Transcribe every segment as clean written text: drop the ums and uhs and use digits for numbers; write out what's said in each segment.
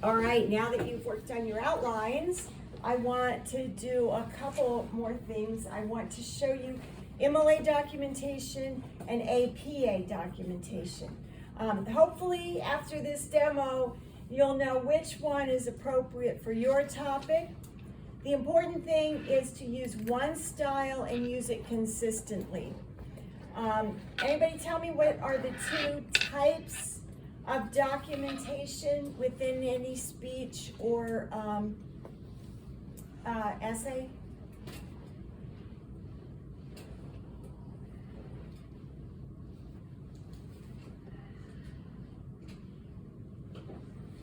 All right, now that you've worked on your outlines, I want to do a couple more things. I want to show you MLA documentation and APA documentation. Hopefully after this demo, you'll know which one is appropriate for your topic. The important thing is to use one style and use it consistently. Anybody tell me what are the two types of documentation within any speech or essay?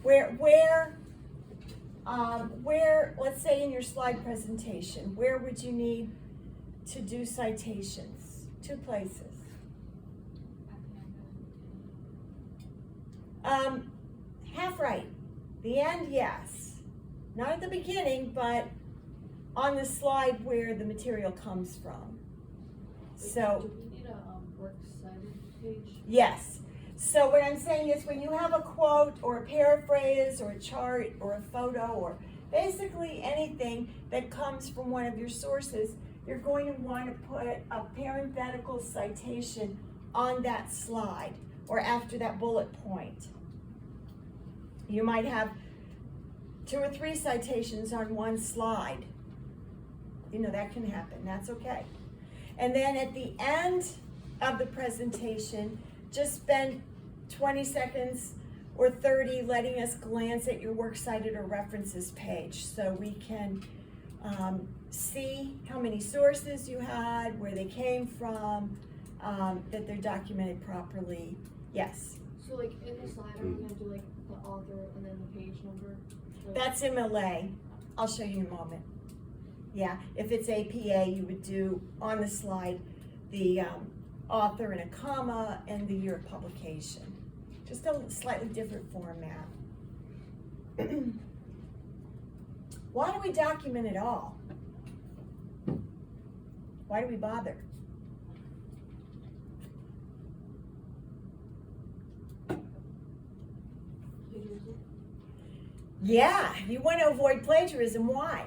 Where, let's say in your slide presentation, where would you need to do citations? Two places. Half right. The end, yes. Not at the beginning, but on the slide where the material comes from. So, do we need a works cited page? yes. So what I'm saying is when you have a quote or a paraphrase or a chart or a photo or basically anything that comes from one of your sources, you're going to want to put a parenthetical citation on that slide or after that bullet point. You might have 2 or 3 citations on one slide. You know, that can happen. That's okay. And then at the end of the presentation, just spend 20 seconds or 30 letting us glance at your works cited or references page so we can see how many sources you had, where they came from, that they're documented properly. Yes? So like in the slide, are we gonna do like the author and then the page number? Like, That's MLA. I'll show you in a moment. Yeah, if it's APA, you would do on the slide the author and a comma and the year of publication. Just a slightly different format. Why do we document it all? Why do we bother? plagiarism? Yeah, you want to avoid plagiarism. Why?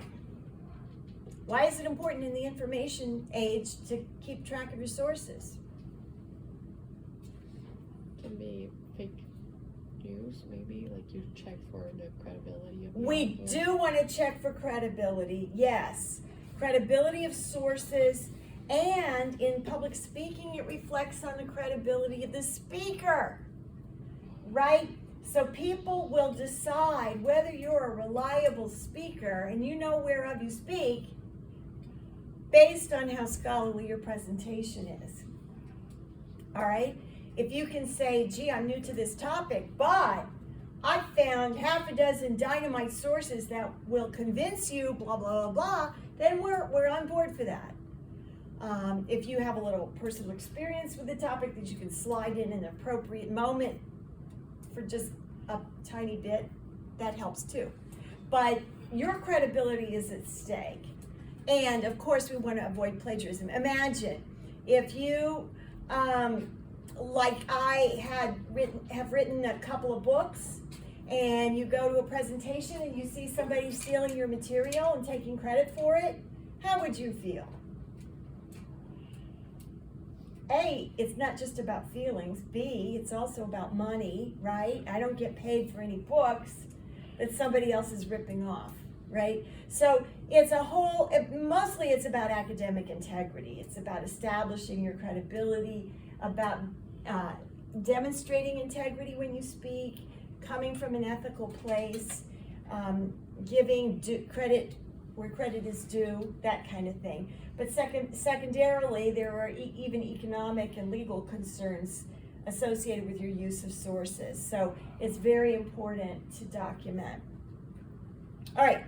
Why is it important in the information age to keep track of your sources? Can be fake news, maybe, like you check for the credibility of the We author. do want to check for credibility, yes. Credibility of sources, and in public speaking, it reflects on the credibility of the speaker, right? So people will decide whether you're a reliable speaker and you know whereof you speak based on how scholarly your presentation is. All right? If you can say, gee, I'm new to this topic, but I found half a dozen dynamite sources that will convince you, blah, blah, blah, blah, then we're on board for that. If you have a little personal experience with the topic that you can slide in an appropriate moment for just a tiny bit, that helps too. But your credibility is at stake. And of course, we want to avoid plagiarism. Imagine if you, like I have written a couple of books, and you go to a presentation and you see somebody stealing your material and taking credit for it, how would you feel? A, it's not just about feelings. B, it's also about money, right? I don't get paid for any books that somebody else is ripping off, right? So it's a whole, mostly it's about academic integrity. It's about establishing your credibility, about demonstrating integrity when you speak, coming from an ethical place, giving credit where credit is due, that kind of thing. But secondarily, there are even economic and legal concerns associated with your use of sources. So it's very important to document. All right,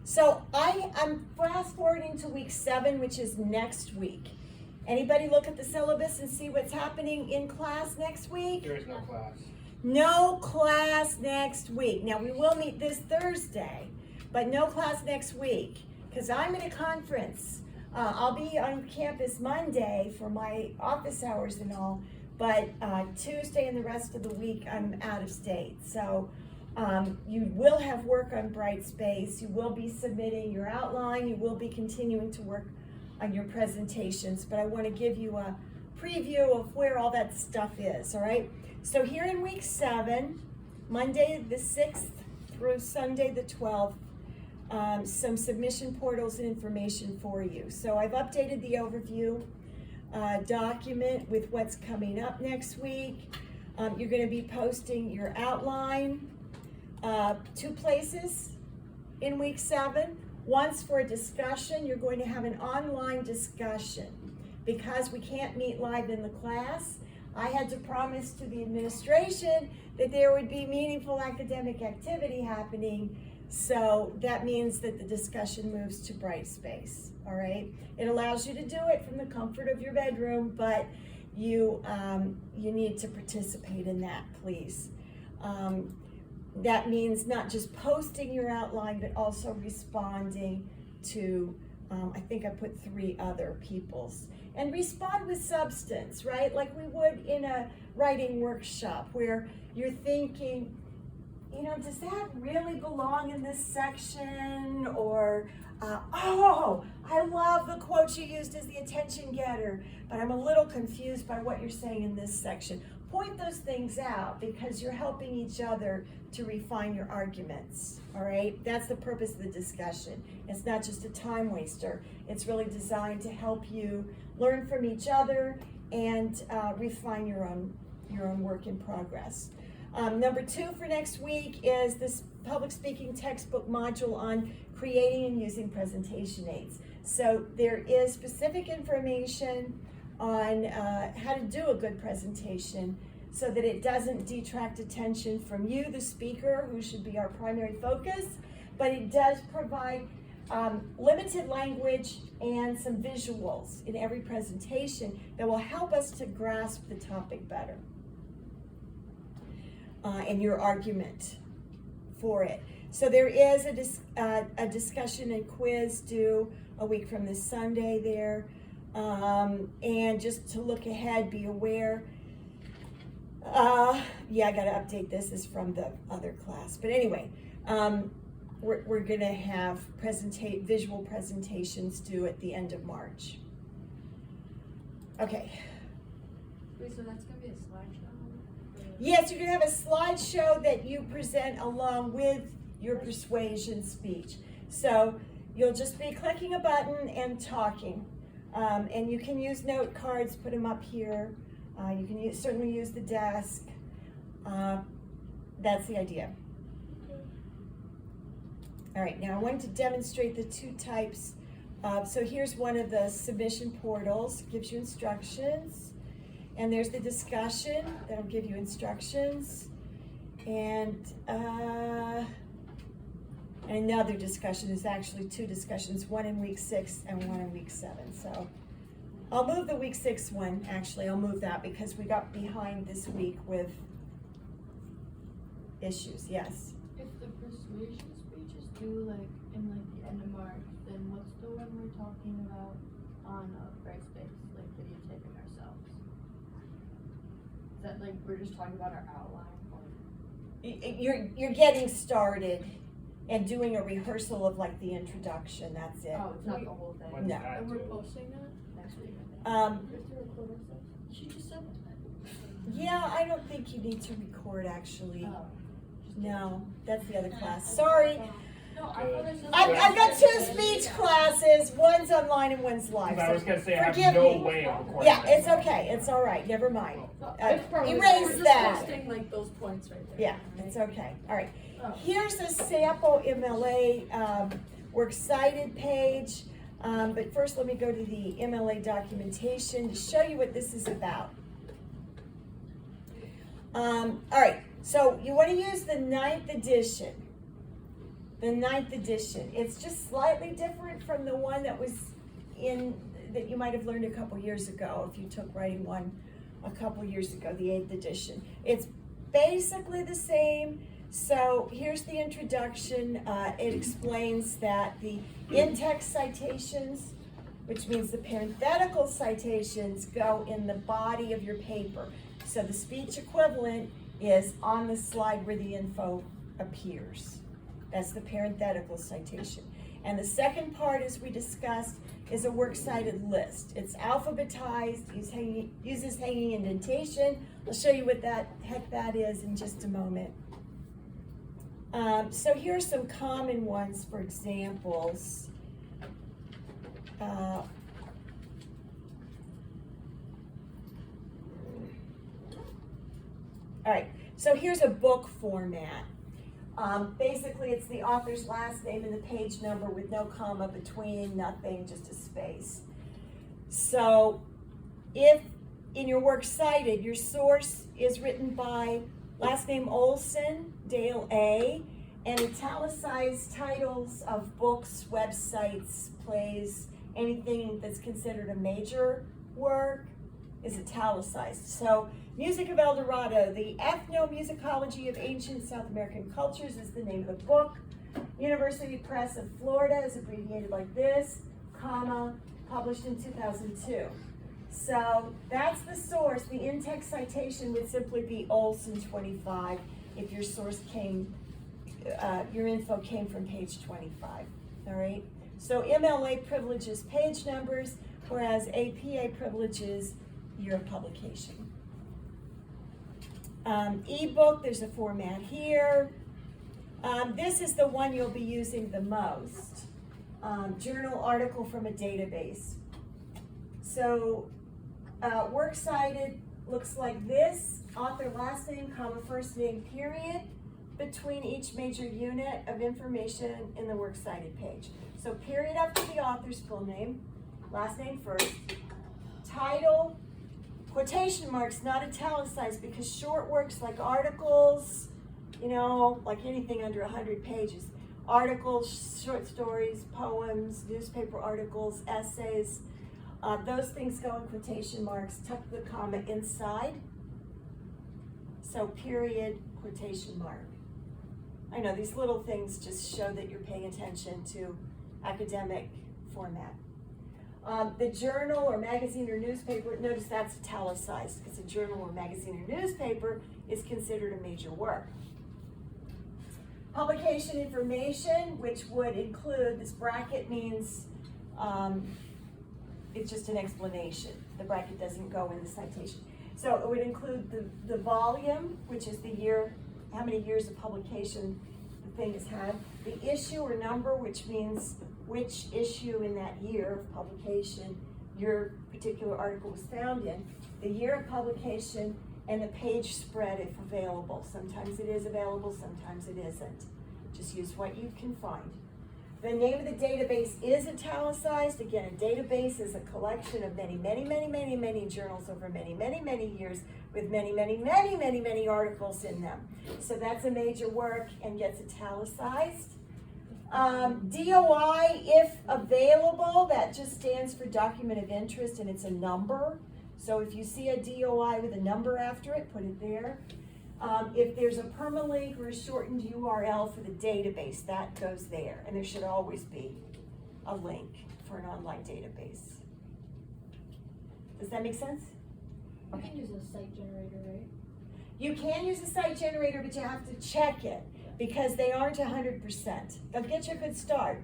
so I'm fast forwarding to week 7, which is next week. Anybody look at the syllabus and see what's happening in class next week? There is no class. No class next week. Now, we will meet this Thursday, but no class next week because I'm at a conference. I'll be on campus Monday for my office hours and all, but Tuesday and the rest of the week I'm out of state. So You will have work on Brightspace. You will be submitting your outline. You will be continuing to work on your presentations, but I want to give you a preview of where all that stuff is, all right? So here in week 7, Monday the 6th through Sunday the 12th, some submission portals and information for you. So I've updated the overview document with what's coming up next week. You're going to be posting your outline 2 places in week 7. Once for a discussion, you're going to have an online discussion. Because we can't meet live in the class, I had to promise to the administration that there would be meaningful academic activity happening. So that means that the discussion moves to Brightspace, all right? It allows you to do it from the comfort of your bedroom, but you need to participate in that, please. That means not just posting your outline, but also responding to, I think I put 3 other people's. And respond with substance, right? Like we would in a writing workshop where you're thinking, you know, does that really belong in this section? Or, oh, I love the quote you used as the attention getter, but I'm a little confused by what you're saying in this section. Point those things out because you're helping each other to refine your arguments, all right? That's the purpose of the discussion. It's not just a time waster. It's really designed to help you learn from each other and refine your own work in progress. Number 2 for next week is this public speaking textbook module on creating and using presentation aids. So there is specific information on how to do a good presentation so that it doesn't detract attention from you, the speaker, who should be our primary focus, but it does provide limited language and some visuals in every presentation that will help us to grasp the topic better and your argument for it. So there is a discussion and quiz due a week from this Sunday there. And just to look ahead, be aware. Yeah, I got to update this. This is from the other class. But anyway, we're going to have visual presentations due at the end of March. Okay. Wait, so that's going to be a slideshow? Yes, you're going to have a slideshow that you present along with your persuasion speech. So you'll just be clicking a button and talking. And you can use note cards, put them up here. You can certainly use the desk. That's the idea. All right, now I wanted to demonstrate the 2 types. So here's one of the submission portals, gives you instructions. And there's the discussion, that'll give you instructions. And another discussion is actually 2 discussions, one in week 6 and one in week 7. So I'll move the week 6 one, actually, I'll move that because we got behind this week with issues, yes. If the persuasion speech is due like in like the end of March, then what's the one we're talking about on Brightspace, like videotaping ourselves? Is that like we're just talking about our outline? You're getting started and doing a rehearsal of like the introduction, that's it. Oh, it's not the whole thing. When's No. that And we're due? posting that next week, I think. Um, We have to record ourselves? She just said that. Yeah, I don't think you need to record actually. Oh. No, that's the other class, sorry. No, I thought it said. I've got 2 speech classes, one's online and one's live. Because I was gonna say, I forgive have no me. way of recording. Yeah, that. it's okay, it's all right, never mind. It's probably- Erase we're just that. posting like those points right there. Yeah, it's okay, all right. Oh. Here's a sample MLA Works Cited page, but first let me go to the MLA documentation to show you what this is about. All right, so you want to use the 9th edition. The 9th edition. It's just slightly different from the one that was that you might have learned a couple years ago if you took writing one a couple years ago, the 8th edition. It's basically the same. So here's the introduction. It explains that the in-text citations, which means the parenthetical citations, go in the body of your paper. So the speech equivalent is on the slide where the info appears. That's the parenthetical citation. And the second part, as we discussed, is a works cited list. It's alphabetized, uses hanging indentation. I'll show you what the heck that is in just a moment. So here are some common ones for examples. All right, so here's a book format. Basically, it's the author's last name and the page number with no comma between, nothing, just a space. So if in your works cited, your source is written by last name Olson, Dale A., and italicized titles of books, websites, plays, anything that's considered a major work is italicized. So Music of El Dorado, the Ethnomusicology of Ancient South American Cultures is the name of the book. University Press of Florida is abbreviated like this, comma, published in 2002. So that's the source. The in-text citation would simply be Olson 25 if your source came, your info came from page 25, all right? So MLA privileges page numbers, whereas APA privileges year of publication. Ebook, there's a format here. This is the one you'll be using the most. Journal article from a database. So works cited looks like this, author last name, comma, first name, period, between each major unit of information in the works cited page. So period after the author's full name, last name first, title, quotation marks, not italicized, because short works like articles, you know, like anything under 100 pages, articles, short stories, poems, newspaper articles, essays, those things go in quotation marks, tuck the comma inside. So period, quotation mark. I know these little things just show that you're paying attention to academic format. The journal or magazine or newspaper, notice that's italicized because a journal or magazine or newspaper is considered a major work. Publication information, which would include, this bracket means it's just an explanation. The bracket doesn't go in the citation. So it would include the volume, which is the year, how many years of publication the thing has had, the issue or number, which means which issue in that year of publication your particular article was found in, the year of publication, and the page spread if available. Sometimes it is available, sometimes it isn't. Just use what you can find. The name of the database is italicized. Again, a database is a collection of many journals over many years with many articles in them. So that's a major work and gets italicized. DOI, if available, that just stands for document of interest and it's a number. So if you see a DOI with a number after it, put it there. If there's a permalink or a shortened URL for the database, that goes there. And there should always be a link for an online database. Does that make sense? You can use a site generator, right? You can use a site generator, but you have to check it because they aren't 100%. They'll get you a good start.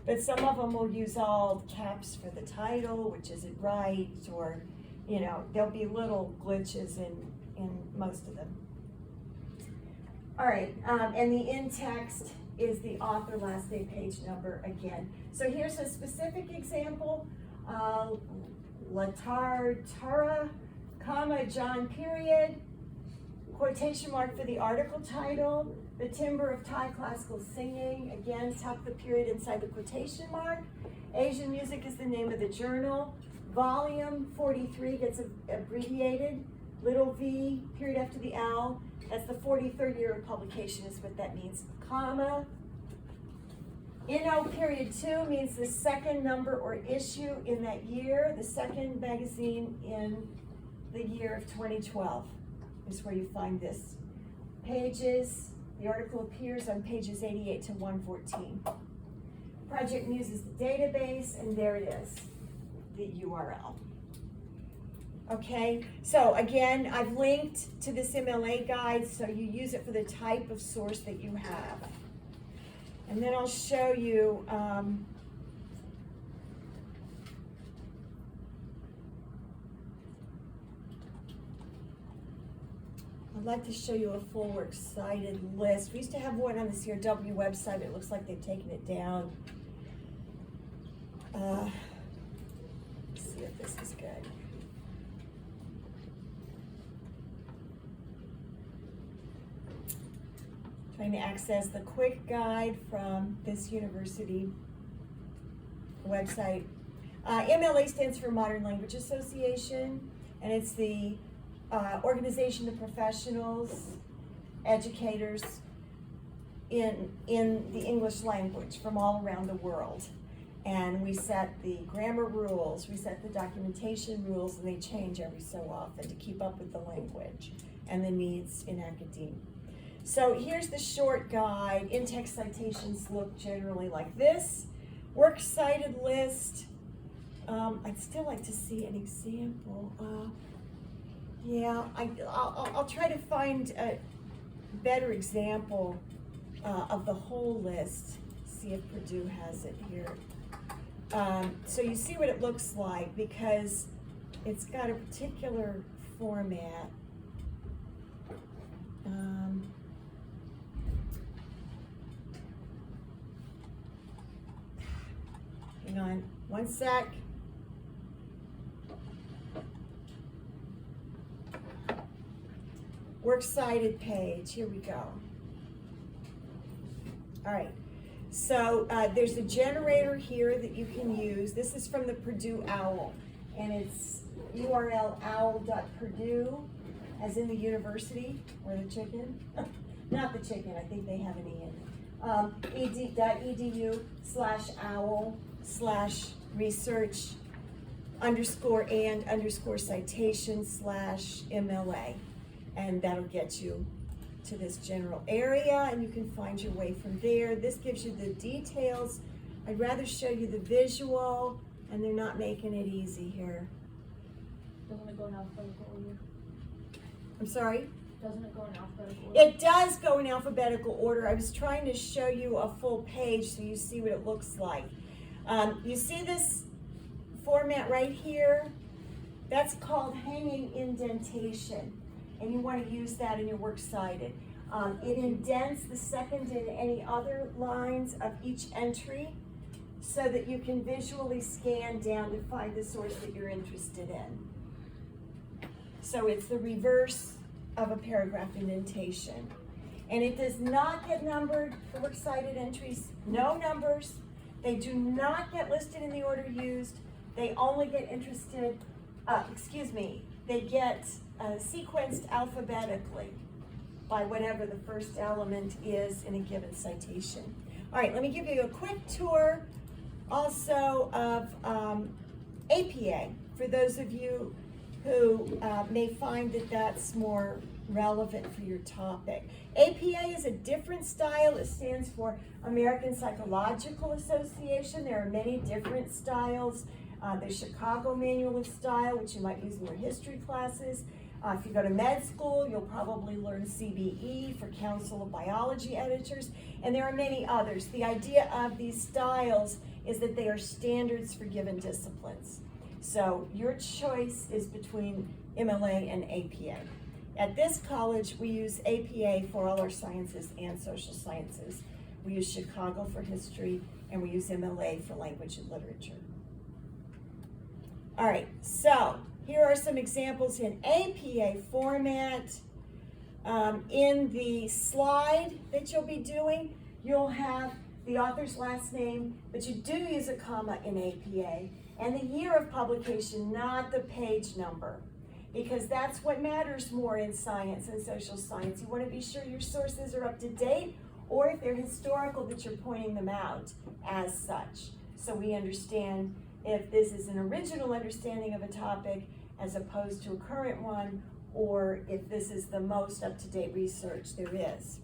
But some of them will use all caps for the title, which isn't right, or, you know, there'll be little glitches in most of them. All right, and the in-text is the author, last name, page number again. So here's a specific example. Latartara, comma, John, period, quotation mark for the article title, the timbre of Thai classical singing, again, tuck the period inside the quotation mark. Asian music is the name of the journal. Volume 43 gets abbreviated. Little v, period after the L. That's the 43rd year of publication is what that means, comma. NO period 2 means the second number or issue in that year, the second magazine in the year of 2012 is where you find this. Pages, the article appears on pages 88 to 114. Project Muse is the database, and there it is, the URL. Okay, so again, I've linked to this MLA guide, so you use it for the type of source that you have. And then I'll show you, I'd like to show you a full works cited list. We used to have one on the CRW website, but it looks like they've taken it down. Let's see if this is good. Trying to access the quick guide from this university website. MLA stands for Modern Language Association, and it's the organization of professionals, educators in the English language from all around the world. And we set the grammar rules, we set the documentation rules, and they change every so often to keep up with the language and the needs in academia. So here's the short guide. In-text citations look generally like this. Works cited list. I'd still like to see an example. I'll try to find a better example of the whole list. See if Purdue has it here. So you see what it looks like because it's got a particular format. Hang on, one sec. Works cited page, here we go. All right, so there's a generator here that you can use. This is from the Purdue OWL, and it's URL owl.purdue, as in the university, or the chicken. Not the chicken, I think they have an E in it. edu.edu/owl/research_and_citation/MLA. And that'll get you to this general area, and you can find your way from there. This gives you the details. I'd rather show you the visual, and they're not making it easy here. Doesn't it go in alphabetical order? I'm sorry? Doesn't it go in alphabetical order? It does go in alphabetical order. I was trying to show you a full page so you see what it looks like. You see this format right here? That's called hanging indentation, and you want to use that in your works cited. It indents the second and any other lines of each entry so that you can visually scan down to find the source that you're interested in. So it's the reverse of a paragraph indentation. And it does not get numbered, the works cited entries, no numbers. They do not get listed in the order used. They only get they get sequenced alphabetically by whatever the first element is in a given citation. All right, let me give you a quick tour also of APA for those of you who may find that that's more relevant for your topic. APA is a different style. It stands for American Psychological Association. There are many different styles. There's Chicago Manual of Style, which you might use in your history classes. If you go to med school, you'll probably learn CBE for Council of Biology Editors, and there are many others. The idea of these styles is that they are standards for given disciplines. So your choice is between MLA and APA. At this college, we use APA for all our sciences and social sciences. We use Chicago for history, and we use MLA for language and literature. All right, so here are some examples in APA format. In the slide that you'll be doing, you'll have the author's last name, but you do use a comma in APA, and the year of publication, not the page number, because that's what matters more in science and social science. You want to be sure your sources are up to date, or if they're historical, that you're pointing them out as such. So we understand if this is an original understanding of a topic as opposed to a current one, or if this is the most up-to-date research there is.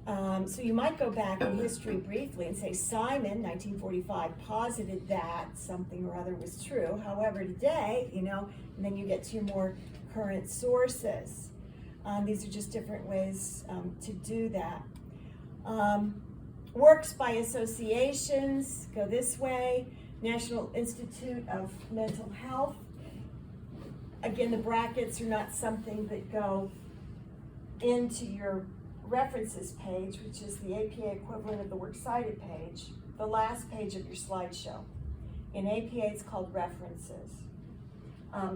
So you might go back in history briefly and say Simon, 1945, posited that something or other was true. However, today, and then you get to your more current sources. These are just different ways to do that. Works by associations go this way. National Institute of Mental Health. Again, the brackets are not something that go into your references page, which is the APA equivalent of the works cited page, the last page of your slideshow. In APA, it's called references.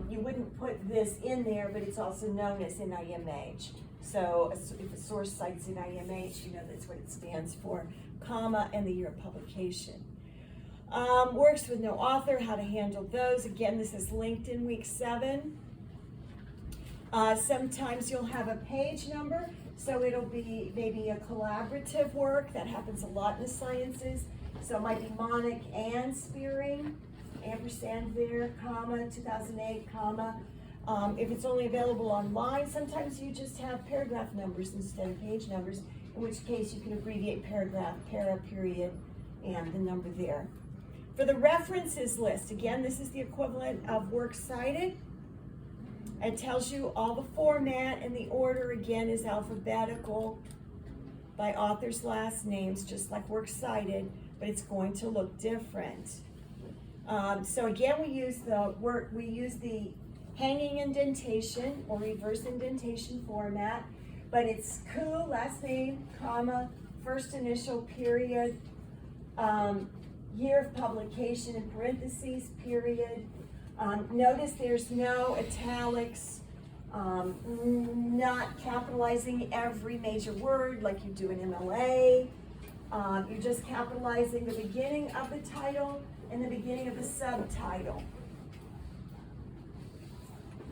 You wouldn't put this in there, but it's also known as NIMH. So if a source cites NIMH, that's what it stands for, comma, and the year of publication. Works with no author, how to handle those. Again, this is linked in week 7. Sometimes you'll have a page number, so it'll be maybe a collaborative work. That happens a lot in the sciences. So it might be Monick and Spearing, ampersand there, comma, 2008, comma. If it's only available online, sometimes you just have paragraph numbers instead of page numbers, in which case you can abbreviate paragraph, para, period, and the number there. For the references list, again, this is the equivalent of works cited. It tells you all the format, and the order, again, is alphabetical by author's last names, just like works cited, but it's going to look different. So again, we use the hanging indentation or reverse indentation format, but it's Ku, last name, comma, first initial, period, year of publication in parentheses, period. Notice there's no italics, not capitalizing every major word like you do in MLA. You're just capitalizing the beginning of the title and the beginning of the subtitle.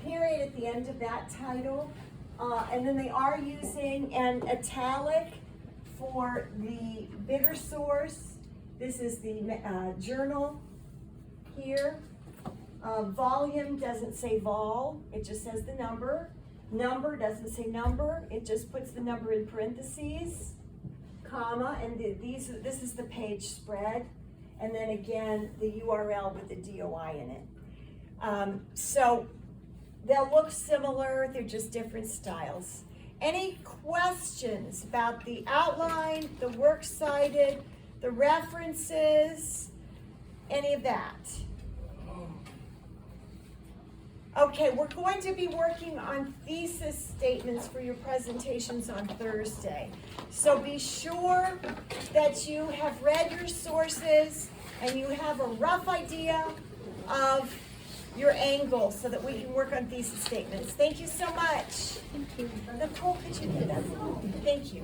Period at the end of that title. And then they are using an italic for the bigger source. This is the journal here. Volume doesn't say vol, it just says the number. Number doesn't say number, it just puts the number in parentheses, comma, and this is the page spread. And then again, the URL with the DOI in it. So they'll look similar, they're just different styles. Any questions about the outline, the works cited, the references, any of that? Okay, we're going to be working on thesis statements for your presentations on Thursday. So be sure that you have read your sources and you have a rough idea of your angle so that we can work on thesis statements. Thank you so much. Thank you. Nicole, could you do that? Thank you.